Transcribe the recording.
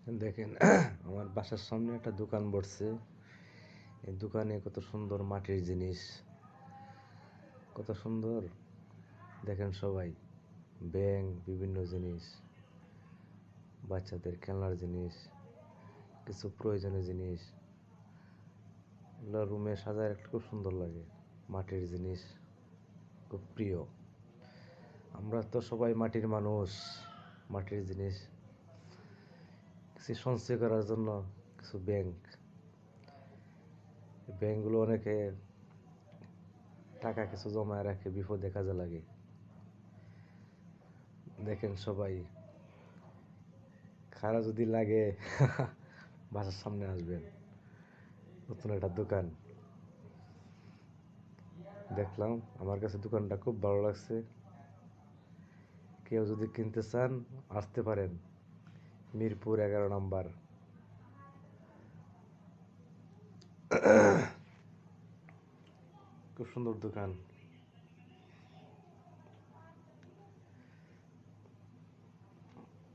দেখেন আমার বাসার সামনে একটা দোকান বসছে। এই দোকানে কত সুন্দর মাটির জিনিস, কত সুন্দর। দেখেন সবাই ব্যাঙ, বিভিন্ন জিনিস, বাচ্চাদের খেলনার জিনিস, কিছু প্রয়োজনীয় জিনিস, এগুলো রুমে সাজায় রাখলে খুব সুন্দর লাগে। মাটির জিনিস খুব প্রিয়। আমরা তো সবাই মাটির মানুষ। মাটির জিনিস কিছু সঞ্চয় করার জন্য কিছু ব্যাংকগুলো অনেকে টাকা কিছু জমায় রাখে, বিপদে কাজে লাগে। দেখেন সবাই, খারাপ যদি লাগে বাসার সামনে আসবেন। নতুন একটা দোকান দেখলাম, আমার কাছে দোকানটা খুব ভালো লাগছে। কেউ যদি কিনতে চান আসতে পারেন, মিরপুর 11 নম্বর। খুব সুন্দর দোকান।